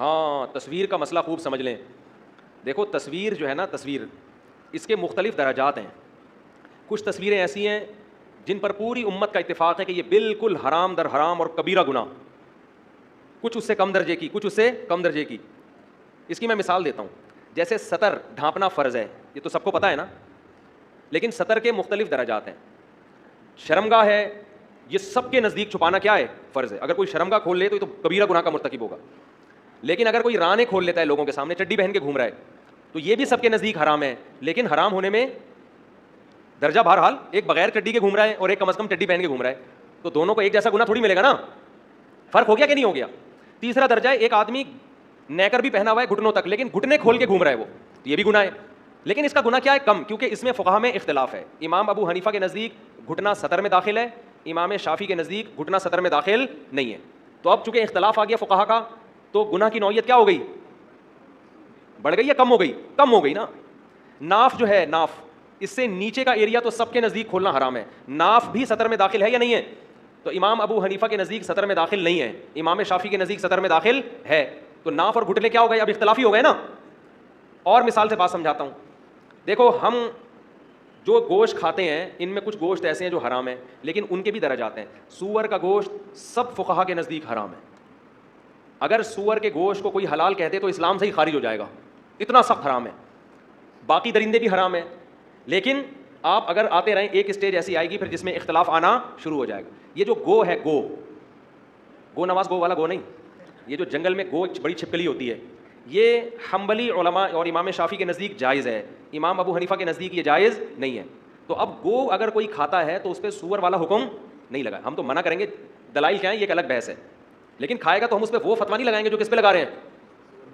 ہاں تصویر کا مسئلہ خوب سمجھ لیں. دیکھو تصویر جو ہے نا، تصویر اس کے مختلف درجات ہیں. کچھ تصویریں ایسی ہیں جن پر پوری امت کا اتفاق ہے کہ یہ بالکل حرام در حرام اور کبیرہ گناہ. کچھ اس سے کم درجے کی، کچھ اس سے کم درجے کی. اس کی میں مثال دیتا ہوں. جیسے سطر ڈھانپنا فرض ہے، یہ تو سب کو پتہ ہے نا، لیکن سطر کے مختلف درجات ہیں. شرمگاہ ہے، یہ سب کے نزدیک چھپانا کیا ہے؟ فرض ہے. اگر کوئی شرمگاہ کھول لے تو یہ تو کبیرہ گناہ کا مرتکب ہوگا. لیکن اگر کوئی رانے کھول لیتا ہے لوگوں کے سامنے، چڈی پہن کے گھوم رہا ہے، تو یہ بھی سب کے نزدیک حرام ہے. لیکن حرام ہونے میں درجہ بہرحال، ایک بغیر چڈی کے گھوم رہا ہے اور ایک کم از کم چڈی پہن کے گھوم رہا ہے، تو دونوں کو ایک جیسا گناہ تھوڑی ملے گا نا. فرق ہو گیا کہ نہیں ہو گیا؟ تیسرا درجہ ہے ایک آدمی نیکر بھی پہنا ہوا ہے گھٹنوں تک، لیکن گھٹنے کھول کے گھوم رہا ہے، وہ یہ بھی گناہ ہے. لیکن اس کا گناہ کیا ہے؟ کم، کیونکہ اس میں فقہا میں اختلاف ہے. امام ابو حنیفہ کے نزدیک گھٹنا سطر میں داخل ہے، امام شافعی کے نزدیک گھٹنا سطر میں داخل نہیں ہے. تو اب چونکہ اختلاف آ گیا فقہا کا، تو گناہ کی نوعیت کیا ہو گئی؟ بڑھ گئی یا کم ہو گئی؟ کم ہو گئی نا. ناف جو ہے، ناف، اس سے نیچے کا ایریا تو سب کے نزدیک کھولنا حرام ہے. ناف بھی سطر میں داخل ہے یا نہیں ہے؟ تو امام ابو حنیفہ کے نزدیک سطر میں داخل نہیں ہے، امام شافعی کے نزدیک سطر میں داخل ہے. تو ناف اور گھٹنے کیا ہو گئے؟ اب اختلافی ہو گئے نا. اور مثال سے بات سمجھاتا ہوں. دیکھو ہم جو گوشت کھاتے ہیں ان میں کچھ گوشت ایسے ہیں جو حرام ہیں، لیکن ان کے بھی درجات ہیں. سور کا گوشت سب فقہا کے نزدیک حرام ہے. اگر سور کے گوشت کو کوئی حلال کہتے تو اسلام سے ہی خارج ہو جائے گا، اتنا سخت حرام ہے. باقی درندے بھی حرام ہیں، لیکن آپ اگر آتے رہیں ایک اسٹیج ایسی آئے گی پھر جس میں اختلاف آنا شروع ہو جائے گا. یہ جو گو ہے، گو نواز گو والا گو نہیں، یہ جو جنگل میں گو بڑی چھپکلی ہوتی ہے، یہ حنبلی علماء اور امام شافعی کے نزدیک جائز ہے، امام ابو حنیفہ کے نزدیک یہ جائز نہیں ہے. تو اب گو اگر کوئی کھاتا ہے تو اس پہ سور والا حکم نہیں لگا. ہم تو منع کریں گے، دلائل کیا ہیں یہ ایک الگ بحث ہے. لیکن کھائے گا تو ہم اس پہ وہ فتویٰ نہیں لگائیں گے جو کس پہ لگا رہے ہیں،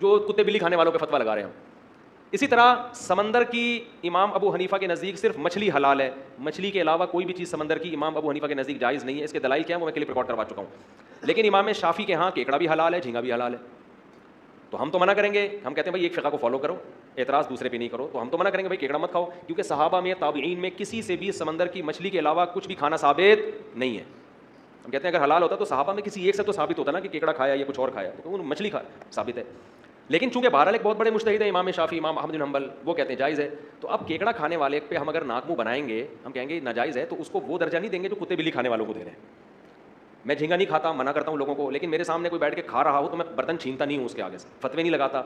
جو کتے بلی کھانے والوں پہ فتویٰ لگا رہے ہیں. اسی طرح سمندر کی امام ابو حنیفہ کے نزدیک صرف مچھلی حلال ہے، مچھلی کے علاوہ کوئی بھی چیز سمندر کی امام ابو حنیفہ کے نزدیک جائز نہیں ہے. اس کے دلائل کیا ہیں وہ میں کلپ ریکارڈ کروا چکا ہوں. لیکن امام شافعی کے ہاں کیکڑا بھی حلال ہے، جھینگا بھی حلال ہے. تو ہم تو منع کریں گے، ہم کہتے ہیں بھائی ایک فقہ کو فالو کرو، اعتراض دوسرے پہ نہیں کرو. تو ہم تو منع کریں گے بھائی کیکڑا مت کھاؤ، کیونکہ صحابہ میں، تابعین میں کسی سے بھی سمندر کی مچھلی کے علاوہ کچھ بھی کھانا ثابت نہیں ہے. ہم کہتے ہیں اگر حلال ہوتا تو صحابہ میں کسی ایک سے تو ثابت ہوتا نا کہ کیکڑا کھایا یا کچھ اور کھایا، تو مچھلی ثابت ہے. لیکن چونکہ بہرحال ایک بہت بڑے مجتہد ہیں امام شافعی، امام احمد بن حنبل، وہ کہتے ہیں جائز ہے. تو اب کیکڑا کھانے والے پہ ہم اگر ناک منہ بنائیں گے، ہم کہیں گے ناجائز ہے، تو اس کو وہ درجہ نہیں دیں گے جو کتے بلی کھانے والوں کو دے رہے ہیں. میں جھینگا نہیں کھاتا، منع کرتا ہوں لوگوں کو، لیکن میرے سامنے کوئی بیٹھ کے کھا رہا ہو تو میں برتن چھینتا نہیں ہوں اس کے آگے سے، فتوے نہیں لگاتا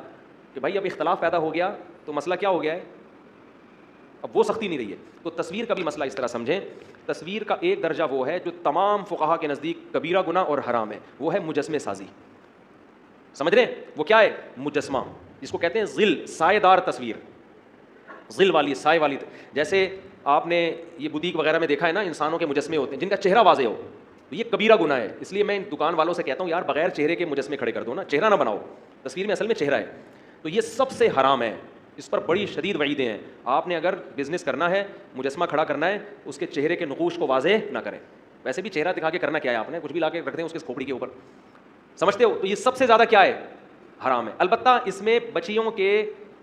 کہ بھائی اب اختلاف پیدا ہو گیا تو مسئلہ کیا ہو گیا ہے، اب وہ سختی نہیں رہی ہے. تو تصویر کا بھی مسئلہ اس طرح سمجھیں. تصویر کا ایک درجہ وہ ہے جو تمام فقہا کے نزدیک کبیرہ گناہ اور حرام ہے، وہ ہے مجسمے سازی. سمجھ رہے ہیں وہ کیا ہے؟ مجسمہ، جس کو کہتے ہیں ظل، سائے دار تصویر، ظل والی، سائے والی. جیسے آپ نے یہ بوتیک وغیرہ میں دیکھا ہے نا، انسانوں کے مجسمے ہوتے ہیں جن کا چہرہ واضح ہو، تو یہ کبیرہ گناہ ہے. اس لیے میں ان دکان والوں سے کہتا ہوں یار بغیر چہرے کے مجسمے کھڑے کر دو نا، چہرہ نہ بناؤ، تصویر میں اصل میں چہرہ ہے. تو یہ سب سے حرام ہے، اس پر بڑی شدید وعیدیں ہیں. آپ نے اگر بزنس کرنا ہے، مجسمہ کھڑا کرنا ہے، اس کے چہرے کے نقوش کو واضح نہ کریں. ویسے بھی چہرہ دکھا کے کرنا کیا ہے، آپ نے کچھ بھی لا کے رکھ دیں اس کے کھوپڑی کے اوپر، سمجھتے ہو؟ تو یہ سب سے زیادہ کیا ہے؟ حرام ہے. البتہ اس میں بچیوں کے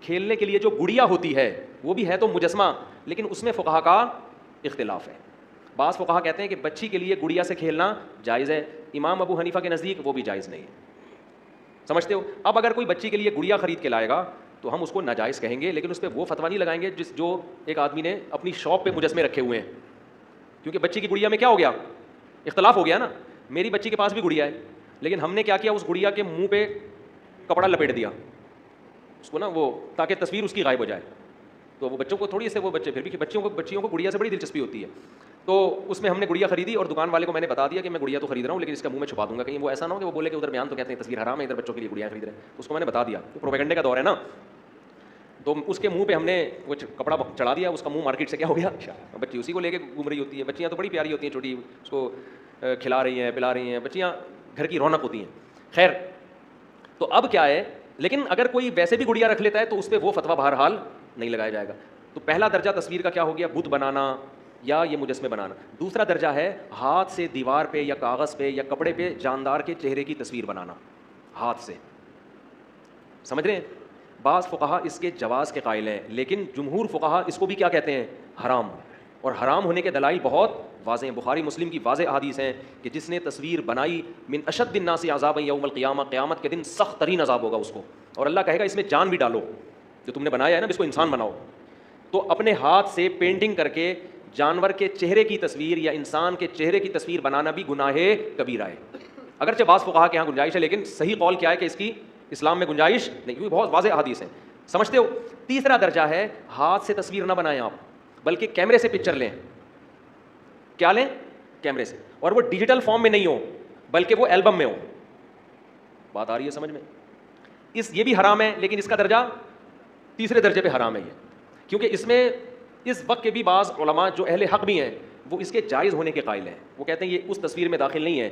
کھیلنے کے لیے جو گڑیا ہوتی ہے وہ بھی ہے تو مجسمہ، لیکن اس میں فقہا کا اختلاف ہے. بعض فقہا کہتے ہیں کہ بچی کے لیے گڑیا سے کھیلنا جائز ہے، امام ابو حنیفہ کے نزدیک وہ بھی جائز نہیں ہے. سمجھتے ہو؟ اب اگر کوئی بچی کے لیے گڑیا خرید کے لائے گا تو ہم اس کو ناجائز کہیں گے، لیکن اس پہ وہ فتویٰ نہیں لگائیں گے جو ایک آدمی نے اپنی شاپ پہ مجسمے رکھے ہوئے ہیں. کیونکہ بچی کی گڑیا میں کیا ہو گیا؟ اختلاف ہو گیا نا. میری بچی کے پاس بھی گڑیا ہے، لیکن ہم نے کیا کیا، اس گڑیا کے منہ پہ کپڑا لپیٹ دیا اس کو نا، وہ تاکہ تصویر اس کی غائب ہو جائے. تو وہ بچوں کو تھوڑی سے، وہ بچے پھر بھی بچیوں کو گڑیا سے بڑی دلچسپی ہوتی ہے. تو اس میں ہم نے گڑیا خریدی اور دکان والے کو میں نے بتا دیا کہ میں گڑیا تو خرید رہا ہوں لیکن اس کا منہ میں چھپا دوں گا، کہیں وہ ایسا نہ ہو کہ وہ بولے کہ ادھر بیان تو کہتے ہیں تصویر حرام ہے، ادھر بچوں کے لیے گڑیا خرید رہے ہیں. اس کو میں نے بتا دیا، تو پروپیگنڈے کا دور ہے نا. تو اس کے منہ پہ ہم نے وہ کپڑا چڑھا دیا، اس کا منہ مارکیٹ سے کیا ہو گیا، بچی اسی کو لے کے گھوم رہی ہوتی ہے. بچیاں تو بڑی پیاری ہوتی ہیں چھوٹی، اس کو کھلا رہی ہیں، پلا رہی ہیں، بچیاں گھر کی رونق ہوتی ہیں. خیر، تو اب کیا ہے، لیکن اگر کوئی ویسے بھی گڑیا رکھ لیتا ہے تو اس پہ وہ فتویٰ بہرحال نہیں لگایا جائے گا. تو پہلا درجہ تصویر کا کیا ہو گیا؟ بت بنانا یا یہ مجسمے بنانا. دوسرا درجہ ہے ہاتھ سے دیوار پہ یا کاغذ پہ یا کپڑے پہ جاندار کے چہرے کی تصویر بنانا ہاتھ سے. سمجھ رہے ہیں؟ بعض فقہا اس کے جواز کے قائل ہیں، لیکن جمہور فقہا اس کو بھی کیا کہتے ہیں؟ حرام. اور حرام ہونے کے دلائل بہت واضح ہیں. بخاری مسلم کی واضح احادیث ہیں کہ جس نے تصویر بنائی من اشد الناس عذابا یوم القیامہ, قیامت کے دن سخت ترین عذاب ہوگا اس کو, اور اللہ کہے گا اس میں جان بھی ڈالو, جو تم نے بنایا ہے نا اس کو انسان بناؤ. تو اپنے ہاتھ سے پینٹنگ کر کے جانور کے چہرے کی تصویر یا انسان کے چہرے کی تصویر بنانا بھی گناہ کبیرہ ہے. اگرچہ بعض فقہا کے یہاں گنجائش ہے, لیکن صحیح قول کیا ہے کہ اس کی اسلام میں گنجائش نہیں, کیونکہ بہت واضح احادیث ہیں. سمجھتے ہو؟ تیسرا درجہ ہے ہاتھ سے تصویر نہ بنائیں آپ, بلکہ کیمرے سے پکچر لیں. کیا لیں؟ کیمرے سے, اور وہ ڈیجیٹل فارم میں نہیں ہو بلکہ وہ البم میں ہو. بات آ رہی ہے سمجھ میں؟ یہ بھی حرام ہے, لیکن اس کا درجہ تیسرے درجے پہ حرام ہے یہ, کیونکہ اس میں اس وقت کے بھی بعض علماء جو اہل حق بھی ہیں وہ اس کے جائز ہونے کے قائل ہیں. وہ کہتے ہیں یہ اس تصویر میں داخل نہیں ہے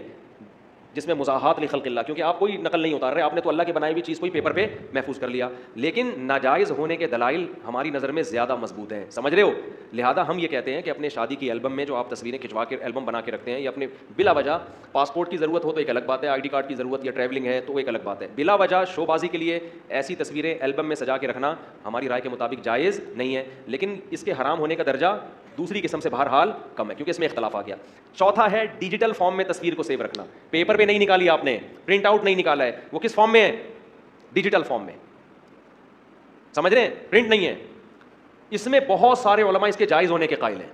جس میں مزاحات لخلق اللہ, کیونکہ آپ کوئی نقل نہیں اتار رہے, آپ نے تو اللہ کی بنائی ہوئی چیز کو ہی پیپر پہ محفوظ کر لیا. لیکن ناجائز ہونے کے دلائل ہماری نظر میں زیادہ مضبوط ہیں, سمجھ رہے ہو؟ لہذا ہم یہ کہتے ہیں کہ اپنے شادی کی البم میں جو آپ تصویریں کھنچوا کے البم بنا کے رکھتے ہیں, یا اپنے بلا وجہ پاسپورٹ کی ضرورت ہو تو ایک الگ بات ہے, آئی ڈی کارڈ کی ضرورت یا ٹریولنگ ہے تو ایک الگ بات ہے, بلا وجہ شو بازی کے لیے ایسی تصویریں البم میں سجا کے رکھنا ہماری رائے کے مطابق جائز نہیں ہے. لیکن اس کے حرام ہونے کا درجہ دوسری قسم سے بہرحال کم ہے, کیونکہ اس میں اختلاف آ گیا. چوتھا ہے ڈیجیٹل فارم میں تصویر کو سیو رکھنا. پیپر پہ نہیں نکالی آپ نے, پرنٹ آؤٹ نہیں نکالا ہے, وہ کس فارم میں ہے؟ ڈیجیٹل فارم میں. سمجھ رہے ہیں؟ پرنٹ نہیں ہے. اس میں بہت سارے علماء اس کے جائز ہونے کے قائل ہیں,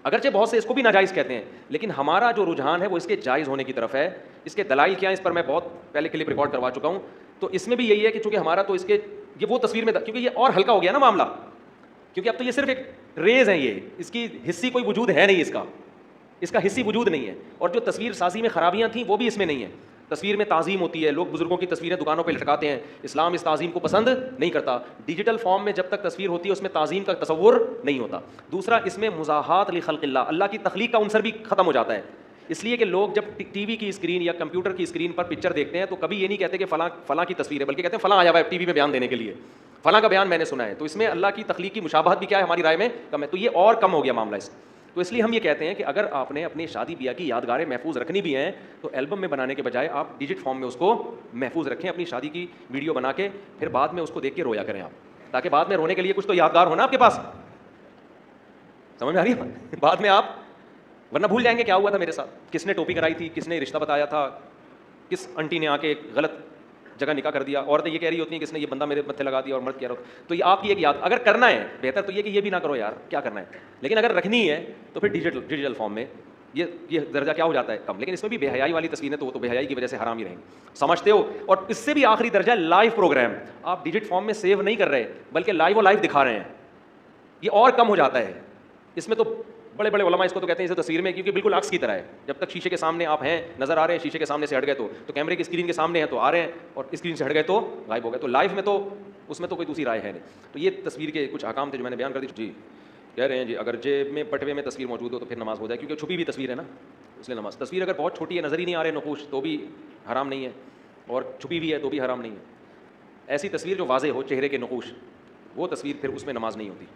اگرچہ بہت سے اس کو بھی ناجائز کہتے ہیں, لیکن ہمارا جو رجحان ہے وہ اس کے جائز ہونے کی طرف ہے. اس کے دلائل کیا ہیں اس پر میں بہت پہلے کلپ ریکارڈ کروا چکا ہوں. تو اس میں بھی یہی ہے کہ چونکہ ہمارا تو اس کے یہ وہ تصویر میں, کیونکہ یہ اور ہلکا ہو گیا نا معاملہ, کیونکہ اب تو یہ صرف ایک ریز ہیں, یہ اس کی حصی کوئی وجود ہے نہیں, اس کا حصی وجود نہیں ہے. اور جو تصویر سازی میں خرابیاں تھیں وہ بھی اس میں نہیں ہیں. تصویر میں تعظیم ہوتی ہے, لوگ بزرگوں کی تصویریں دکانوں پہ لٹکاتے ہیں, اسلام اس تعظیم کو پسند نہیں کرتا. ڈیجیٹل فارم میں جب تک تصویر ہوتی ہے اس میں تعظیم کا تصور نہیں ہوتا. دوسرا, اس میں مزاحات لخلق اللہ, اللہ کی تخلیق کا عنصر بھی ختم ہو جاتا ہے. اس لیے کہ لوگ جب ٹی وی کی اسکرین یا کمپیوٹر کی اسکرین پر پکچر دیکھتے ہیں تو کبھی یہ نہیں کہتے کہ فلاں کی تصویر ہے, بلکہ کہتے ہیں فلاں آیا ہوا ہے ٹی وی میں بیان دینے کے لیے, فلاں کا بیان میں نے سنا ہے. تو اس میں اللہ کی تخلیق کی مشابہت بھی کیا ہے ہماری رائے میں کم ہے. تو یہ اور کم ہو گیا معاملہ اس. تو اس لیے ہم یہ کہتے ہیں کہ اگر آپ نے اپنی شادی بیاہ کی یادگاریں محفوظ رکھنی بھی ہیں تو البم میں بنانے کے بجائے آپ ڈیجٹ فارم میں اس کو محفوظ رکھیں. اپنی شادی کی ویڈیو بنا کے پھر بعد میں اس کو دیکھ کے رویا کریں آپ, تاکہ بعد میں رونے کے لیے کچھ تو یادگار ہو نا آپ کے پاس. سمجھ میں آ رہی ہے؟ بعد میں آپ ورنہ بھول جائیں گے کیا ہوا تھا میرے ساتھ, کس نے ٹوپی کرائی تھی, کس نے رشتہ بتایا تھا, کس انٹی نے آ کے غلط جگہ نکاح کر دیا. عورتیں یہ کہہ رہی ہوتی ہیں کہ اس نے یہ بندہ میرے متھے لگا دیا, اور مرد کہہ رہا ہو. تو یہ آپ کی ایک یاد, اگر کرنا ہے بہتر تو یہ کہ یہ بھی نہ کرو یار, کیا کرنا ہے. لیکن اگر رکھنی ہے تو پھر ڈیجیٹل فارم میں یہ درجہ کیا ہو جاتا ہے کم. لیکن اس میں بھی بے حیائی والی تصویریں تو وہ تو بے حیائی کی وجہ سے حرام ہی رہیں گی, سمجھتے ہو. اور اس سے بھی آخری درجہ لائیو پروگرام, آپ ڈیجٹ فارم میں سیو نہیں کر رہے بلکہ لائیو دکھا رہے ہیں, یہ اور کم ہو جاتا ہے. اس میں تو بڑے بڑے علماء اس کو تو کہتے ہیں اسے تصویر میں, کیونکہ بالکل عکس کی طرح ہے. جب تک شیشے کے سامنے آپ ہیں, نظر آ رہے ہیں, شیشے کے سامنے سے ہٹ گئے تو کیمرے کی اسکرین کے سامنے ہیں تو آ رہے ہیں, اور اسکرین سے ہٹ گئے تو غائب ہو گئے. تو لائیو میں تو اس میں تو کوئی دوسری رائے ہے نہیں. تو یہ تصویر کے کچھ احکام تھے جو میں نے بیان کر دی. جی کہہ رہے ہیں جی اگر جیب میں پٹوے میں تصویر موجود ہو تو پھر نماز ہو جائے, کیونکہ چھپی ہوئی تصویر ہے نا, اس لیے نماز. تصویر اگر بہت چھوٹی ہے, نظر ہی نہیں آ رہے نقوش, تو بھی حرام نہیں ہے, اور چھپی ہوئی ہے تو بھی حرام نہیں ہے. ایسی تصویر جو واضح ہو چہرے کے نقوش, وہ تصویر پھر اس میں نماز نہیں ہوتی.